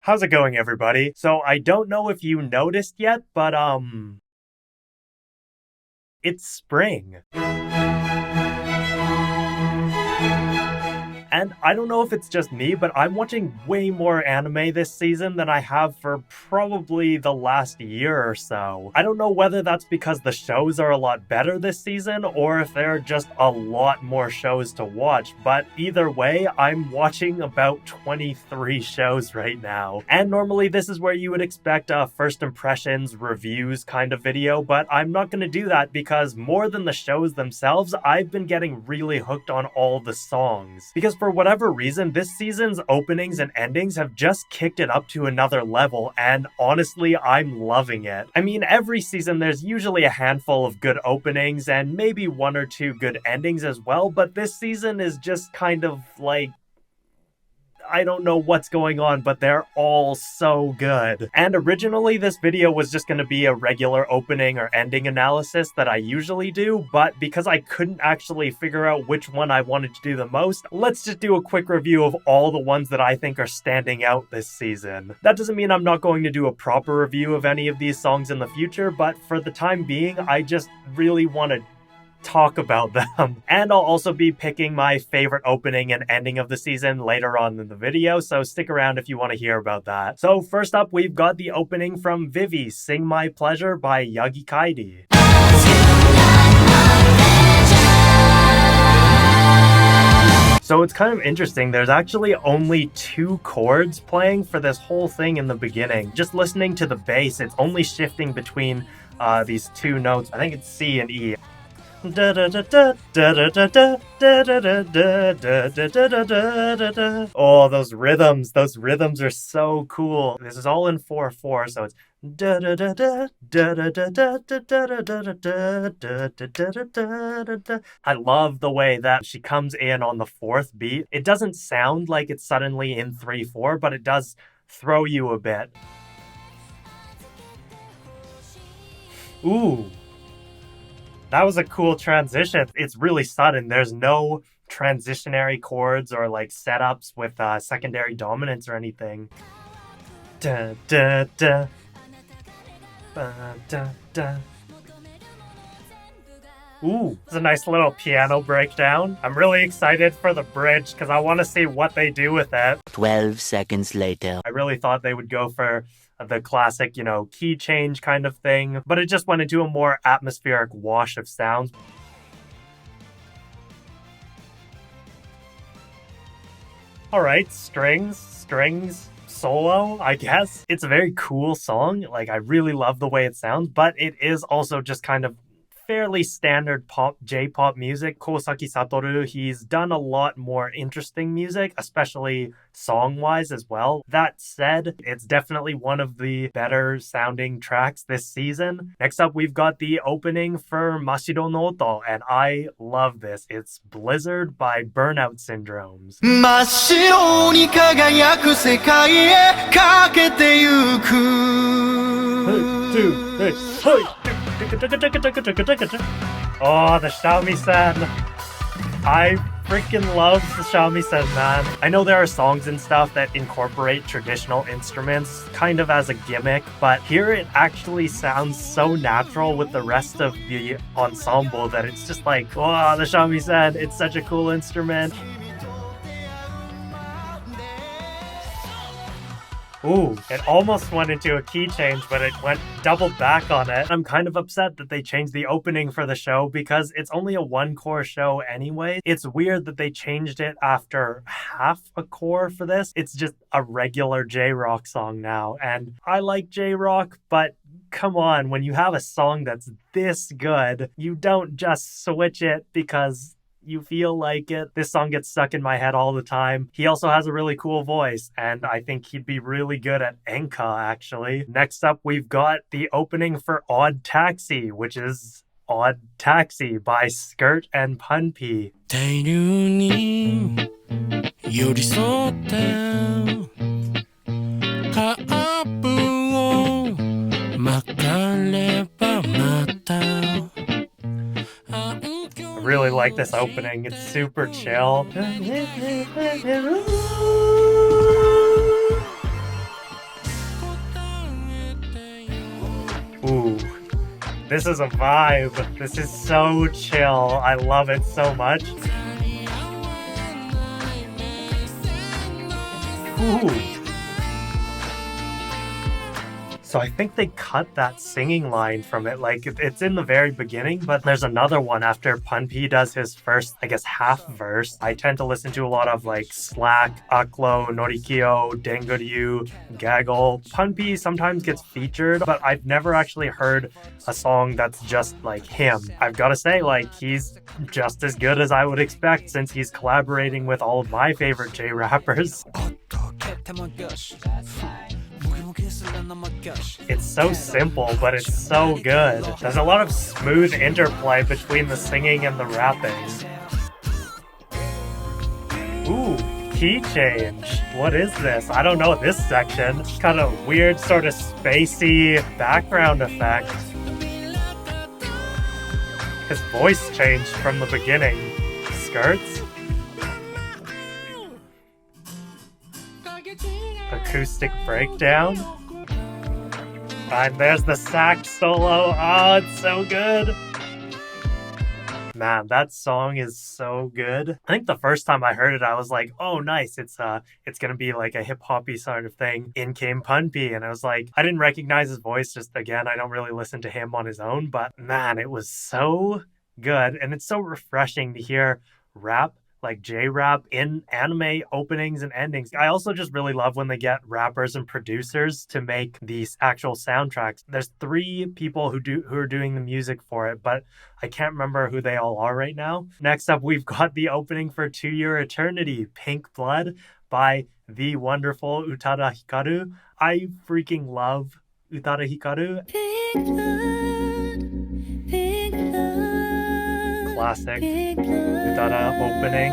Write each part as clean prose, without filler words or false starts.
How's it going, everybody? So I don't know if you noticed yet, but it's spring. And I don't know if it's just me, but I'm watching way more anime this season than I have for probably the last year or so. I don't know whether that's because the shows are a lot better this season or if there are just a lot more shows to watch, but either way, I'm watching about 23 shows right now. And normally this is where you would expect a first impressions, reviews kind of video, but I'm not going to do that because more than the shows themselves, I've been getting really hooked on all the songs. Because for whatever reason, this season's openings and endings have just kicked it up to another level, and honestly, I'm loving it. I mean, every season there's usually a handful of good openings and maybe one or two good endings as well, but this season is just kind of like, I don't know what's going on, but they're all so good. And originally this video was just going to be a regular opening or ending analysis that I usually do, but because I couldn't actually figure out which one I wanted to do the most, let's just do a quick review of all the ones that I think are standing out this season. That doesn't mean I'm not going to do a proper review of any of these songs in the future, but for the time being, I just really want to talk about them. And I'll also be picking my favorite opening and ending of the season later on in the video, so stick around if you want to hear about that. So first up, we've got the opening from Vivy, Sing My Pleasure by Yagi Kairi. So it's kind of interesting, there's actually only 2 chords playing for this whole thing in the beginning. Just listening to the bass, it's only shifting between these 2 notes. I think it's C and E. Oh, those rhythms are so cool. This is all in 4/4, so it's I love the way that she comes in on the 4th beat. It doesn't sound like it's suddenly in 3/4, but it does throw you a bit. Ooh. That was a cool transition. It's really sudden. There's no transitionary chords or like setups with secondary dominance or anything. Da, da, da. Ba, da, da. Ooh, it's a nice little piano breakdown. I'm really excited for the bridge because I want to see what they do with it. 12 seconds later. I really thought they would go for the classic, you know, key change kind of thing, but it just went into a more atmospheric wash of sounds. Alright, strings, solo, I guess. It's a very cool song, like I really love the way it sounds, but it is also just kind of fairly standard J-pop music. Kosaki Satoru, he's done a lot more interesting music, especially song-wise as well. That said, it's definitely one of the better sounding tracks this season. Next up, we've got the opening for Mashiro no Oto, and I love this. It's Blizzard by Burnout Syndromes. 真っ白に輝く世界へかけてゆく Oh, the shamisen. I freaking love the shamisen, man. I know there are songs and stuff that incorporate traditional instruments kind of as a gimmick, but here it actually sounds so natural with the rest of the ensemble that it's just like, oh, the shamisen, it's such a cool instrument. Ooh, it almost went into a key change, but it went double back on it. I'm kind of upset that they changed the opening for the show because it's only a 1-core show anyway. It's weird that they changed it after half a core for this. It's just a regular J-rock song now, and I like J-rock, but come on, when you have a song that's this good, you don't just switch it because you feel like it. This song gets stuck in my head all the time. He also has a really cool voice, and I think he'd be really good at Enka, actually. Next up, we've got the opening for ODDTAXI, which is Odd Taxi by Skirt and Punpee. 大量に寄り添ったカップを巻かればまた I really like this opening. It's super chill. Ooh. This is a vibe. This is so chill. I love it so much. Ooh. So I think they cut that singing line from it. Like, it's in the very beginning, but there's another one after Punpee does his first, I guess, half verse. I tend to listen to a lot of, like, Slack, Aklo, Norikyo, Denguryu, Gaggle. Punpee sometimes gets featured, but I've never actually heard a song that's just, like, him. I've got to say, like, he's just as good as I would expect since he's collaborating with all of my favorite J-rappers. It's so simple, but it's so good. There's a lot of smooth interplay between the singing and the rapping. Ooh, key change. What is this? I don't know this section. It's kind of weird, sort of spacey background effect. His voice changed from the beginning. Skirts? Acoustic breakdown. And there's the sax solo. Oh, it's so good. Man, that song is so good. I think the first time I heard it, I was like, oh, nice. It's gonna be like a hip-hoppy sort of thing. In came Punpee, and I was like, I didn't recognize his voice. Just, again, I don't really listen to him on his own, but man, it was so good. And it's so refreshing to hear rap, like J-rap, in anime openings and endings. I also just really love when they get rappers and producers to make these actual soundtracks. There's 3 people who are doing the music for it, but I can't remember who they all are right now. Next up, we've got the opening for To Your Eternity, Pink Blood, by the wonderful Utada Hikaru. I freaking love Utada Hikaru. Pink blood, pink blood, Classic Utada opening.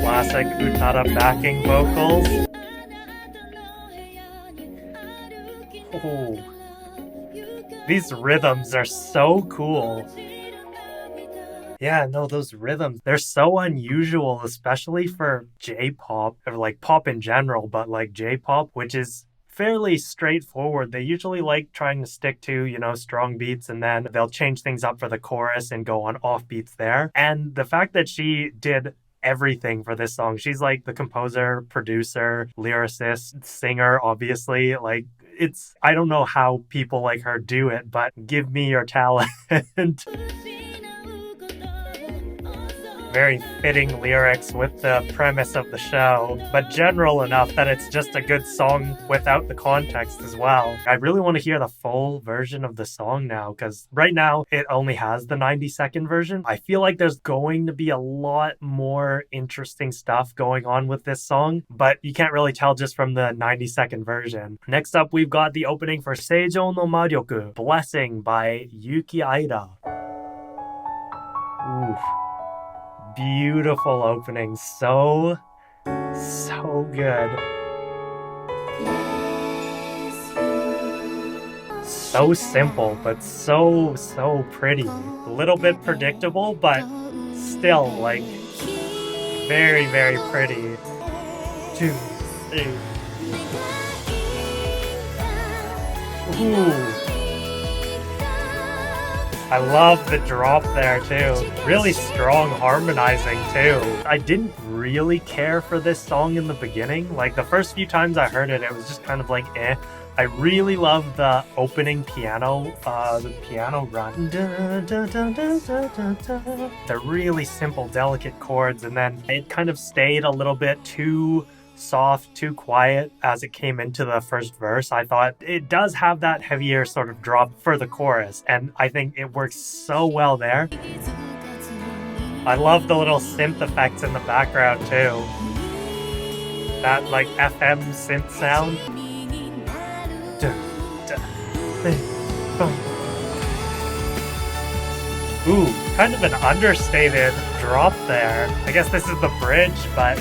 Classic Utada backing vocals. Oh, these rhythms are so cool. Yeah, no, those rhythms, they're so unusual, especially for J-pop, or like pop in general, but like J-pop, which is fairly straightforward. They usually like trying to stick to, you know, strong beats, and then they'll change things up for the chorus and go on off beats there. And the fact that she did everything for this song, she's like the composer, producer, lyricist, singer, obviously, like, it's, I don't know how people like her do it, but give me your talent. Very fitting lyrics with the premise of the show, but general enough that it's just a good song without the context as well. I really want to hear the full version of the song now, because right now it only has the 90-second version. I feel like there's going to be a lot more interesting stuff going on with this song, but you can't really tell just from the 90-second version. Next up, we've got the opening for Seijo no Maryoku, Blessing by Yuuki Aira. Ooh. Beautiful opening, so good. So simple, but so pretty. A little bit predictable, but still, like, very, very pretty. 2, 3. Ooh. I love the drop there too. Really strong harmonizing too. I didn't really care for this song in the beginning. Like, the first few times I heard it, it was just kind of like, eh. I really love the opening piano, the piano run. They're really simple, delicate chords, and then it kind of stayed a little bit too soft, too quiet as it came into the first verse. I thought it does have that heavier sort of drop for the chorus, and I think it works so well there. I love the little synth effects in the background too. That like FM synth sound. Ooh, kind of an understated drop there. I guess this is the bridge, but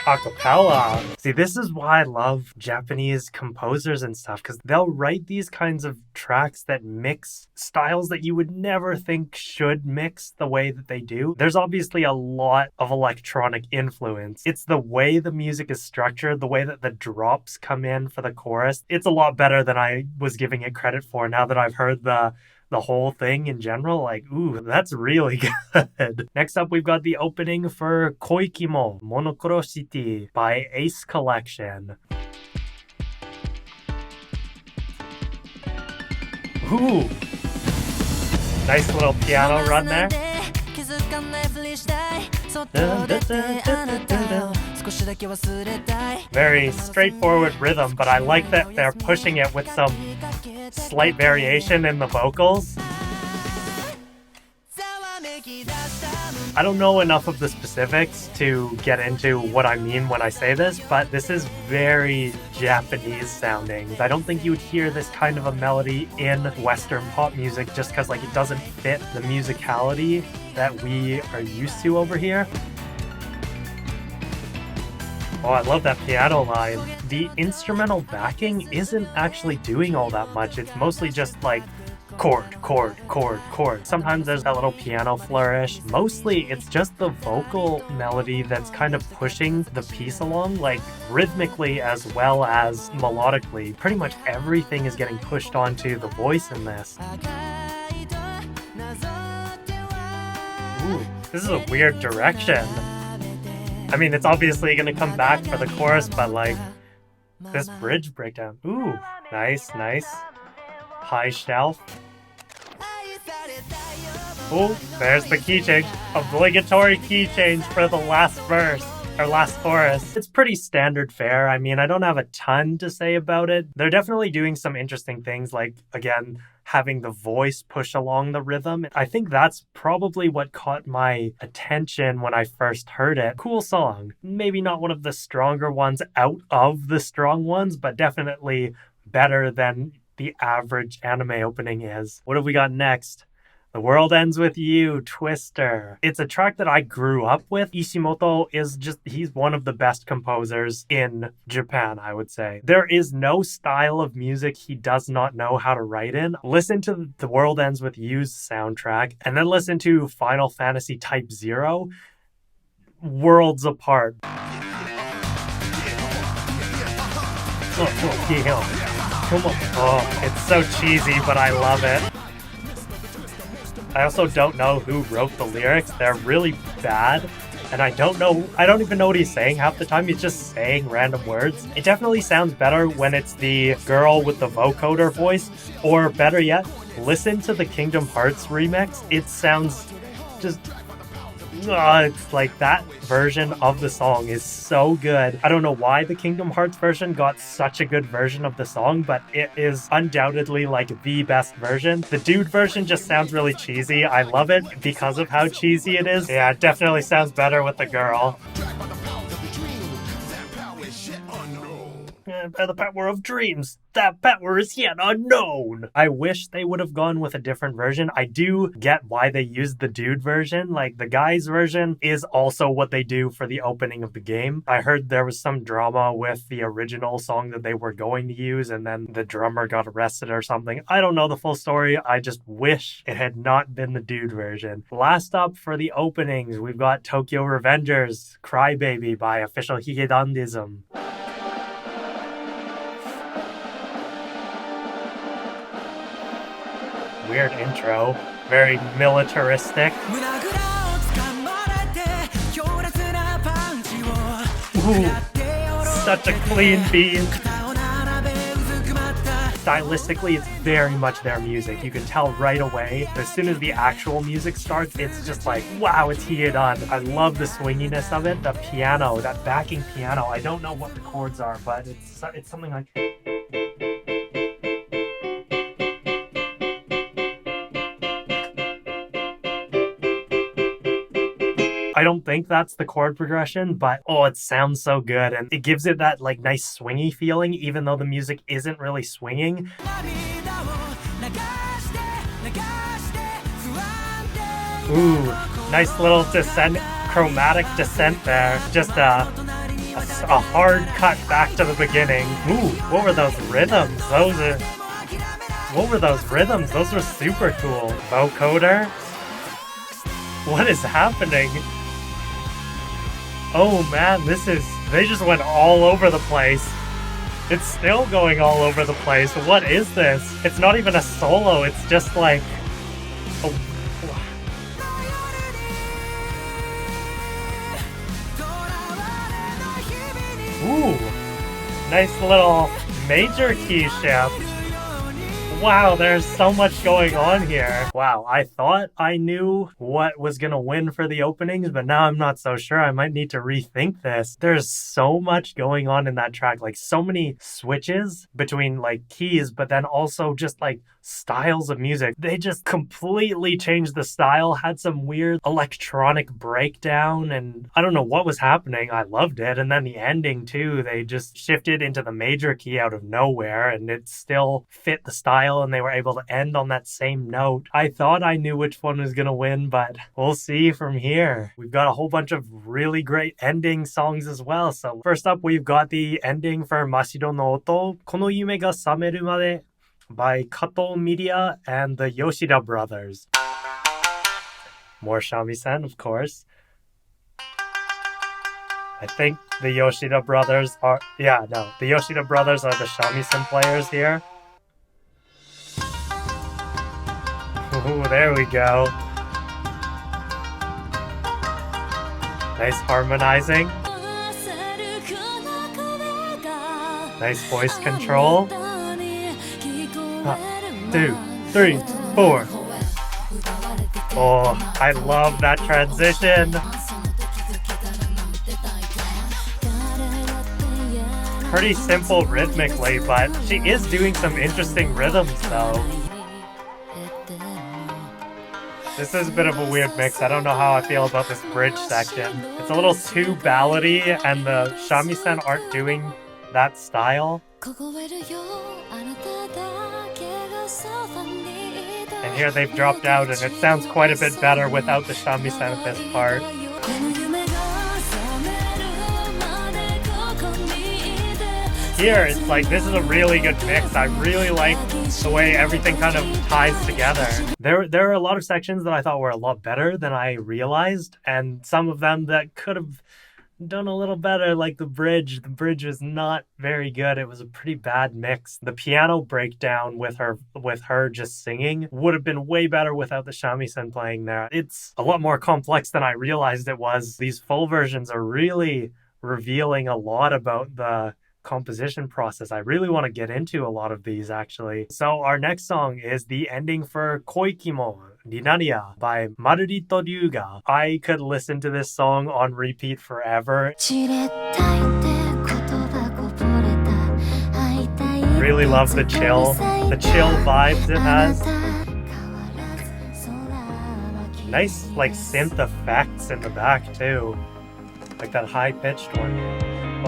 Acapella. See, this is why I love Japanese composers and stuff, because they'll write these kinds of tracks that mix styles that you would never think should mix the way that they do. There's obviously a lot of electronic influence. It's the way the music is structured, the way that the drops come in for the chorus. It's a lot better than I was giving it credit for now that I've heard the whole thing in general. Like, ooh, that's really good. Next up, we've got the opening for Koikimo, Mono Koro City by Ace Collection. Ooh, nice little piano run there. Very straightforward rhythm, but I like that they're pushing it with some slight variation in the vocals. I don't know enough of the specifics to get into what I mean when I say this, but this is very Japanese sounding. I don't think you would hear this kind of a melody in Western pop music just because like it doesn't fit the musicality that we are used to over here. Oh, I love that piano line. The instrumental backing isn't actually doing all that much. It's mostly just like chord, chord, chord, chord. Sometimes there's that little piano flourish. Mostly it's just the vocal melody that's kind of pushing the piece along, like rhythmically as well as melodically. Pretty much everything is getting pushed onto the voice in this. Ooh, this is a weird direction. I mean, it's obviously going to come back for the chorus, but like this bridge breakdown. Ooh, nice, nice. High shelf. Oh, there's the key change. Obligatory key change for the last verse, or last chorus. It's pretty standard fare. I mean, I don't have a ton to say about it. They're definitely doing some interesting things, like, again, having the voice push along the rhythm. I think that's probably what caught my attention when I first heard it. Cool song. Maybe not one of the stronger ones out of the strong ones, but definitely better than the average anime opening is. What have we got next? The World Ends With You, Twister. It's a track that I grew up with. Ishimoto is he's one of the best composers in Japan, I would say. There is no style of music he does not know how to write in. Listen to The World Ends With You's soundtrack, and then listen to Final Fantasy Type 0. Worlds apart. Oh, yeah. Come on. Oh, it's so cheesy, but I love it. I also don't know who wrote the lyrics. They're really bad. And I don't even know what he's saying half the time. He's just saying random words. It definitely sounds better when it's the girl with the vocoder voice. Or better yet, listen to the Kingdom Hearts remix. It sounds just... it's like that version of the song is so good. I don't know why the Kingdom Hearts version got such a good version of the song, but it is undoubtedly like the best version. The dude version just sounds really cheesy. I love it because of how cheesy it is. Yeah, it definitely sounds better with the girl. By the power of dreams, that power is yet unknown. I wish they would have gone with a different version. I do get why they used the dude version. Like, the guy's version is also what they do for the opening of the game. I heard there was some drama with the original song that they were going to use, and then the drummer got arrested or something. I don't know the full story. I just wish it had not been the dude version. Last up for the openings, we've got Tokyo Revengers, Crybaby by Official Higuedan dism. Weird intro, very militaristic. Ooh, such a clean beat. Stylistically, it's very much their music. You can tell right away. As soon as the actual music starts, it's just like, wow, it's Higuedan. I love the swinginess of it. The piano, that backing piano. I don't know what the chords are, but it's something like... I don't think that's the chord progression, but oh, it sounds so good, and it gives it that like nice swingy feeling, even though the music isn't really swinging. Ooh, nice little descent, chromatic descent there. Just a hard cut back to the beginning. Ooh, what were those rhythms? What were those rhythms? Those were super cool. Vocoder? What is happening? Oh man, they just went all over the place. It's still going all over the place. What is this? It's not even a solo, it's just like... Ooh, nice little major key shift. Wow, there's so much going on here. Wow, I thought I knew what was gonna win for the openings, but now I'm not so sure. I might need to rethink this. There's so much going on in that track, like so many switches between like keys, but then also just like styles of music. They just completely changed the style, had some weird electronic breakdown, and I don't know what was happening. I loved it. And then the ending too, they just shifted into the major key out of nowhere and it still fit the style and they were able to end on that same note. I thought I knew which one was gonna win, but we'll see from here. We've got a whole bunch of really great ending songs as well. So first up, we've got the ending for Mashiro no Oto, Kono Yume ga Sameru Made, by Kato, Miliyah, and the Yoshida brothers. More shamisen, of course. I think the Yoshida brothers are... the Yoshida brothers are the shamisen players here. Ooh, there we go. Nice harmonizing. Nice voice control. 2, 3, 4. Oh, I love that transition. Pretty simple rhythmically, but she is doing some interesting rhythms though. This is a bit of a weird mix. I don't know how I feel about this bridge section. It's a little too ballady and the shamisen aren't doing that style. And here they've dropped out and it sounds quite a bit better without the shamisen at this part. Here, it's like, this is a really good mix. I really like the way everything kind of ties together. There are a lot of sections that I thought were a lot better than I realized, and some of them that could have done a little better, like the bridge. The bridge was not very good. It was a pretty bad mix. The piano breakdown with her just singing would have been way better without the shamisen playing there. It's a lot more complex than I realized it was. These full versions are really revealing a lot about the composition process. I really want to get into a lot of these actually. So our next song is the ending for Koikimo, Rinariya by Marurito Ryuga. I could listen to this song on repeat forever. Really love the chill vibes it has. Nice like synth effects in the back too. Like that high-pitched one.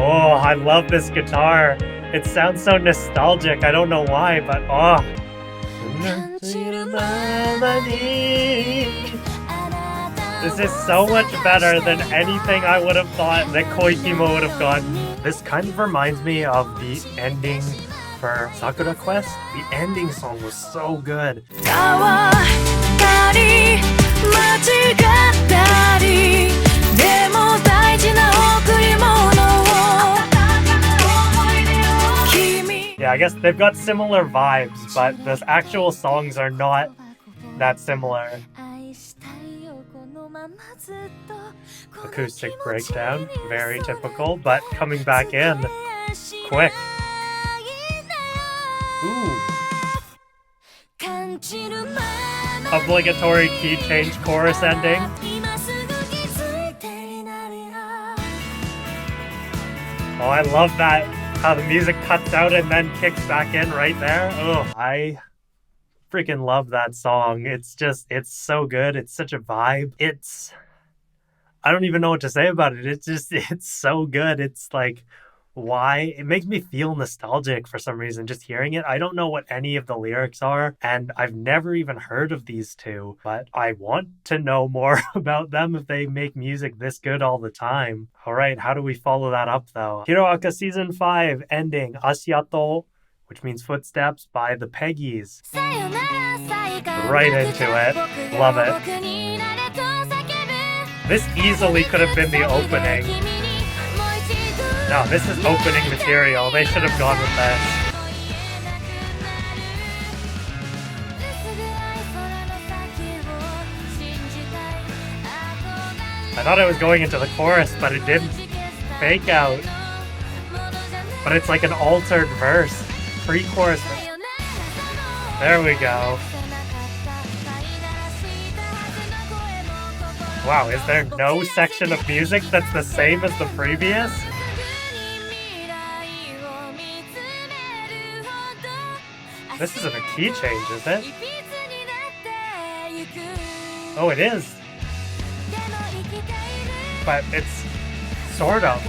Oh, I love this guitar. It sounds so nostalgic. I don't know why, but oh. This is so much better than anything I would have thought that Koikimo would have gotten. This kind of reminds me of the ending for Sakura Quest. The ending song was so good. Yeah, I guess they've got similar vibes, but the actual songs are not that similar. Acoustic breakdown, very typical, but coming back in quick. Ooh. Obligatory key change chorus ending. Oh, I love that. How the music cuts out and then kicks back in right there. Oh, I freaking love that song. It's so good. It's such a vibe. I don't even know what to say about it. It's so good. It's like why. It makes me feel nostalgic for some reason just hearing it. I don't know what any of the lyrics are, and I've never even heard of these two, but I want to know more about them if they make music this good all the time. All right, how do we follow that up though? Hiroaka Season 5 ending Asiato, which means footsteps, by the Peggies. Right into it. Love it. This easily could have been the opening. No, this is opening material. They should have gone with this. I thought I was going into the chorus, but it didn't. Fake out. But it's like an altered verse. Pre-chorus. There we go. Wow, is there no section of music that's the same as the previous? This isn't a key change, is it? Oh, it is. But it's sort of.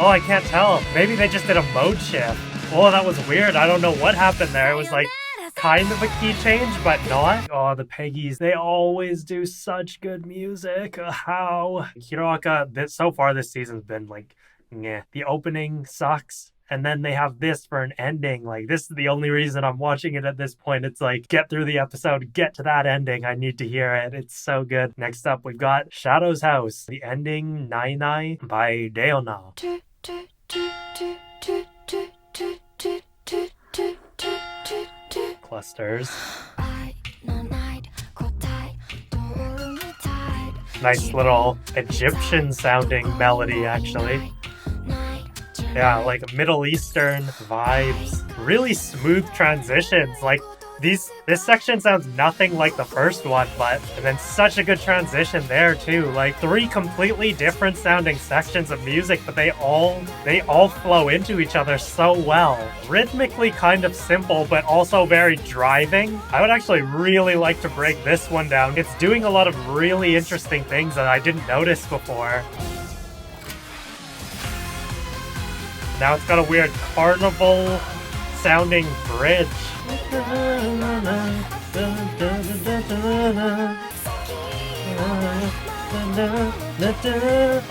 Oh, I can't tell. Maybe they just did a mode shift. Oh, that was weird. I don't know what happened there. It was like kind of a key change, but not. Oh, the Peggies. They always do such good music. How? Hiroaka, so far this season's been like, yeah. The opening sucks. And then they have this for an ending. Like, this is the only reason I'm watching it at this point. It's like, get through the episode, get to that ending. I need to hear it. It's so good. Next up, we've got Shadow's House, the ending Nai Nai by Deona. Clusters. Nice little Egyptian sounding melody, actually. Yeah, like Middle Eastern vibes. Really smooth transitions. Like this section sounds nothing like the first one, and then such a good transition there too. Like 3 completely different sounding sections of music, but they all flow into each other so well. Rhythmically kind of simple, but also very driving. I would actually really like to break this one down. It's doing a lot of really interesting things that I didn't notice before. Now it's got a weird carnival sounding bridge.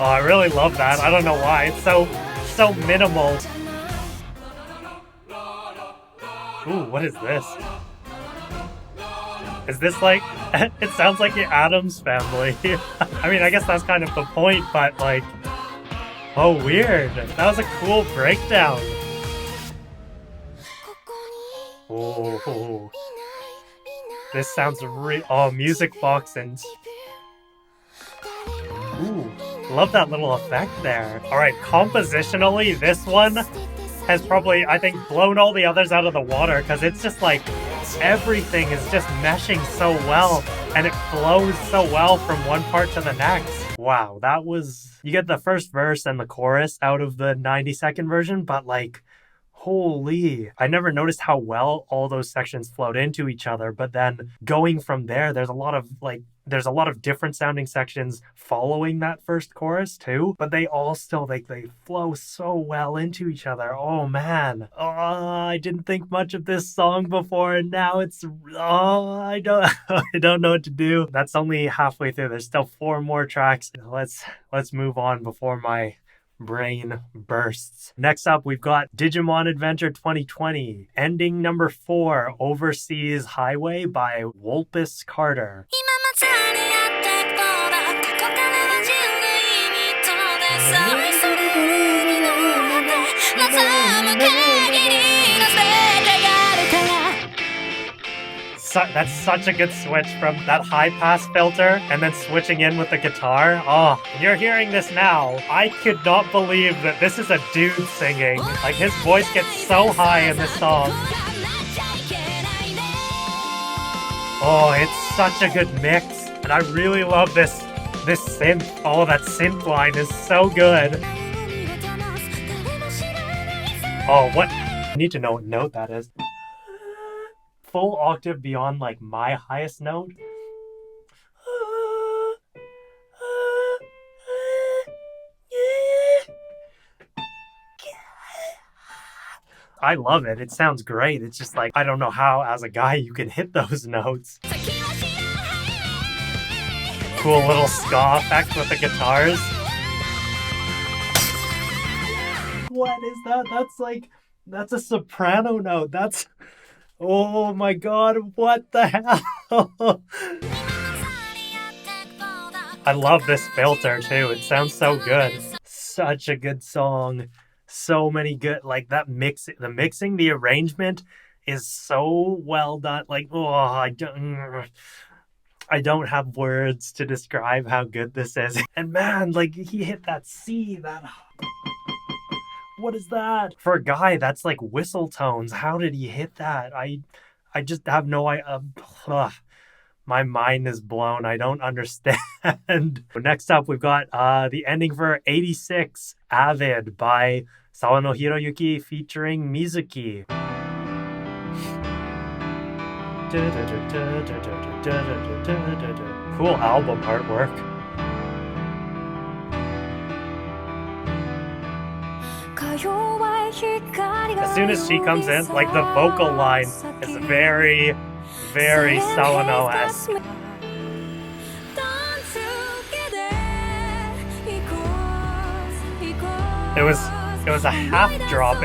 Oh, I really love that. I don't know why. It's so minimal. Ooh, what is this? Is this like... It sounds like the Addams Family. I mean, I guess that's kind of the point, but like... Oh, weird. That was a cool breakdown. Oh, this sounds oh, music box and... Ooh, love that little effect there. Alright, compositionally, this one has probably, I think, blown all the others out of the water, because it's just like, everything is just meshing so well, and it flows so well from one part to the next. Wow, that was... You get the first verse and the chorus out of the 90-second version, but like, holy... I never noticed how well all those sections flowed into each other, but then going from there, there's a lot of different sounding sections following that first chorus too, but they all still, they flow so well into each other. Oh man. Oh, I didn't think much of this song before, and now it's, I don't know what to do. That's only halfway through. There's still 4 more tracks. Let's move on before my brain bursts. Next up, we've got Digimon Adventure 2020, ending number 4, Overseas Highway by Wolpus Carter. That's such a good switch from that high pass filter and then switching in with the guitar. Oh, you're hearing this now. I could not believe that this is a dude singing. Like, his voice gets so high in this song. Oh, it's such a good mix. And I really love this synth. Oh, that synth line is so good. Oh, what? I need to know what note that is. Full octave beyond like my highest note. I love it. It sounds great. It's just like, I don't know how, as a guy, you can hit those notes. Cool little ska effect with the guitars. What is that? That's a soprano note. That's, oh my god, what the hell? I love this filter too. It sounds so good. Such a good song. So many good, like that the mixing, the arrangement is so well done. Like, oh, I don't have words to describe how good this is. And man, like he hit that C, what is that? For a guy, that's like whistle tones. How did he hit that? I just have no idea. My mind is blown. I don't understand. Next up, we've got the ending for 86, Avid by SAWA no Hiroyuki featuring Mizuki. Cool album artwork. As soon as she comes in, like the vocal line is very, very SAWA-no-esque. It was a half drop.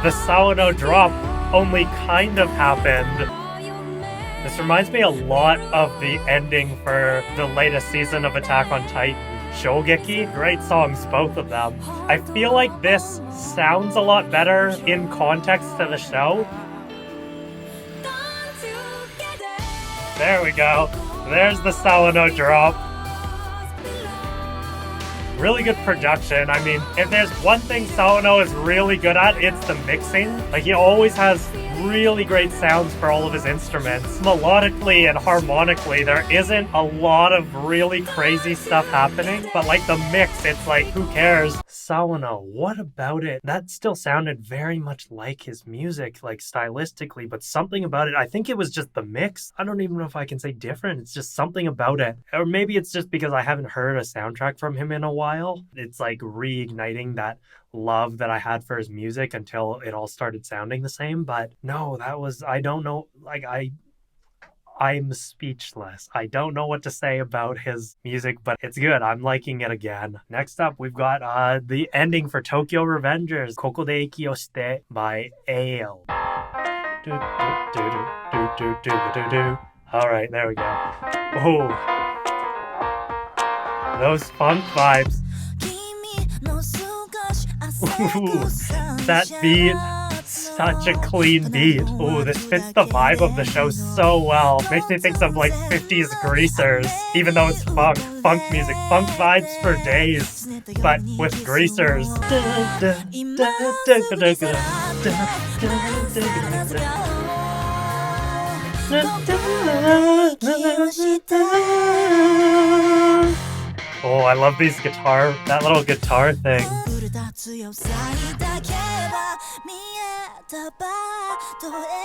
The SAWA-no drop only kind of happened. This reminds me a lot of the ending for the latest season of Attack on Titan, Shogeki. Great songs, both of them. I feel like this sounds a lot better in context to the show. There we go. There's the SAWA-no drop. Really good production. I mean, if there's one thing SAWA-no is really good at, it's the mixing. Like, he always has really great sounds for all of his instruments. Melodically and harmonically, there isn't a lot of really crazy stuff happening, but like the mix, it's like, who cares? SAWA-no, what about it? That still sounded very much like his music, like stylistically, but something about it, I think it was just the mix. I don't even know if I can say different. It's just something about it. Or maybe it's just because I haven't heard a soundtrack from him in a while. It's like reigniting that love that I had for his music until it all started sounding the same. But no, I don't know, like I'm speechless. I don't know what to say about his music, but it's good. I'm liking it again. Next up, we've got the ending for Tokyo Revengers, Kokode Iki o Shite by Ale. All right, there we go. Oh, those funk vibes. Ooh, that beat, such a clean beat. Ooh, this fits the vibe of the show so well. Makes me think of like 50s greasers, even though it's funk music, funk vibes for days, but with greasers. Oh, I love these that little guitar thing.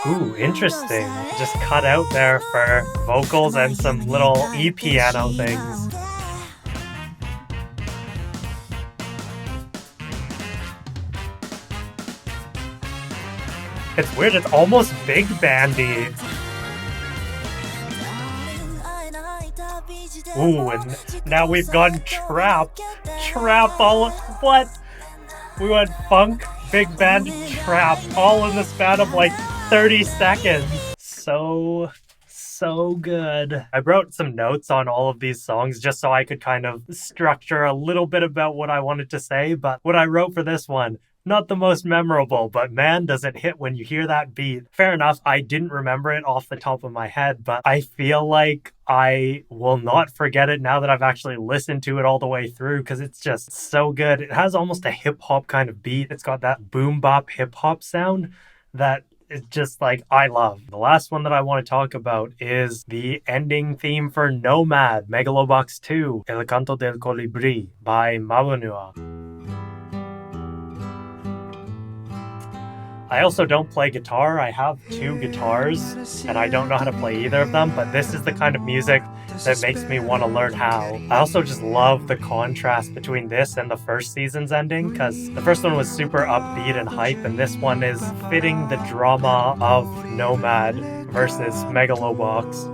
Ooh, interesting. Just cut out there for vocals and some little e-piano things. It's weird, it's almost big bandy. Ooh, and now we've gone trap what? We went funk, big band, trap, all in the span of like 30 seconds. So good. I wrote some notes on all of these songs just so I could kind of structure a little bit about what I wanted to say, but what I wrote for this one, not the most memorable, but man, does it hit when you hear that beat. Fair enough, I didn't remember it off the top of my head, but I feel like I will not forget it now that I've actually listened to it all the way through, because it's just so good. It has almost a hip-hop kind of beat. It's got that boom-bop hip-hop sound that is just like, I love. The last one that I want to talk about is the ending theme for Nomad, Megalobox 2, El Canto del Colibri by Mabunua. I also don't play guitar. I have 2 guitars and I don't know how to play either of them, but this is the kind of music, that makes me want to learn how. I also just love the contrast between this and the first season's ending, because the first one was super upbeat and hype, and this one is fitting the drama of Nomad versus Megalobox.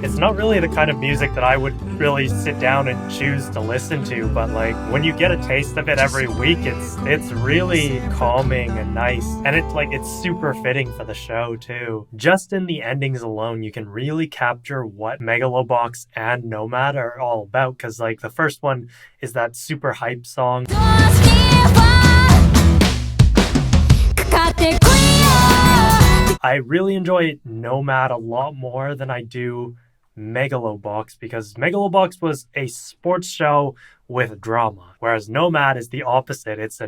It's not really the kind of music that I would really sit down and choose to listen to, but like when you get a taste of it every week, it's really calming and nice, and it's super fitting for the show too. Just in the endings alone, you can really capture what Megalobox and Nomad are all about, because like the first one is that super hype song. I really enjoy Nomad a lot more than I do Megalobox, because Megalobox was a sports show with drama, whereas Nomad is the opposite. It's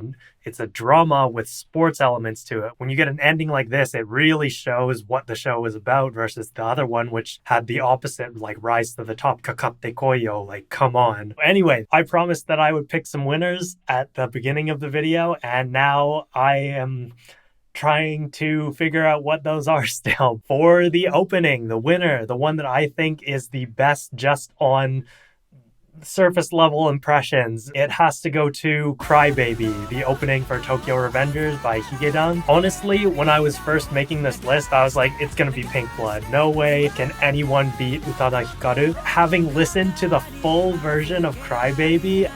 a drama with sports elements to it. When you get an ending like this, it really shows what the show is about, versus the other one, which had the opposite, like rise to the top, kakate koyo, like come on. Anyway, I promised that I would pick some winners at the beginning of the video, and now I am trying to figure out what those are still. For the opening, the winner, the one that I think is the best just on surface level impressions, it has to go to Crybaby, the opening for Tokyo Revengers by Higedon. Honestly, when I was first making this list, I was like, it's gonna be Pink Blood. No way can anyone beat Utada Hikaru. Having listened to the full version of Crybaby,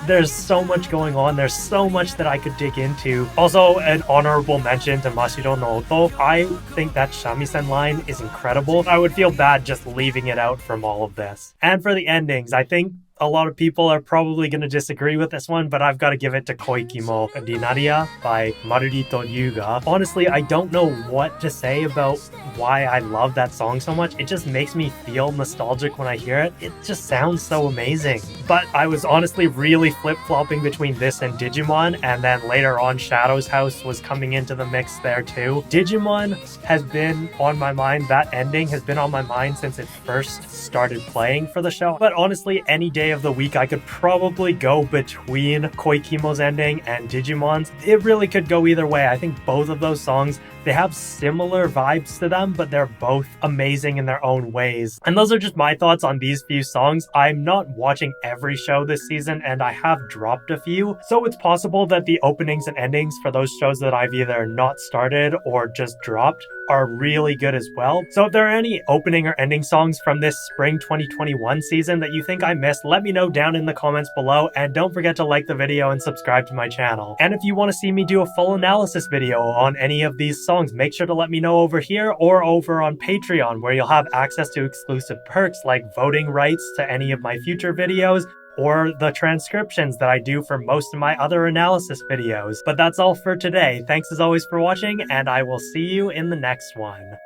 there's so much going on. There's so much that I could dig into. Also, an honorable mention to Mashiro no Oto. I think that shamisen line is incredible. I would feel bad just leaving it out from all of this. And for the endings, I think a lot of people are probably going to disagree with this one, but I've got to give it to Koikimo Dinaria by Marurito Yuga. Honestly, I don't know what to say about why I love that song so much. It just makes me feel nostalgic when I hear it. It just sounds so amazing. But I was honestly really flip-flopping between this and Digimon, and then later on Shadow's House was coming into the mix there too. Digimon has been on my mind. That ending has been on my mind since it first started playing for the show. But honestly, any day of the week I could probably go between Koikimo's ending and Digimon's. It really could go either way. I think both of those songs, they have similar vibes to them, but they're both amazing in their own ways. And those are just my thoughts on these few songs. I'm not watching every show this season, and I have dropped a few, so it's possible that the openings and endings for those shows that I've either not started or just dropped are really good as well. So if there are any opening or ending songs from this spring 2021 season that you think I missed, let me know down in the comments below, and don't forget to like the video and subscribe to my channel. And if you want to see me do a full analysis video on any of these songs, make sure to let me know over here or over on Patreon, where you'll have access to exclusive perks like voting rights to any of my future videos, or the transcriptions that I do for most of my other analysis videos. But that's all for today. Thanks as always for watching, and I will see you in the next one.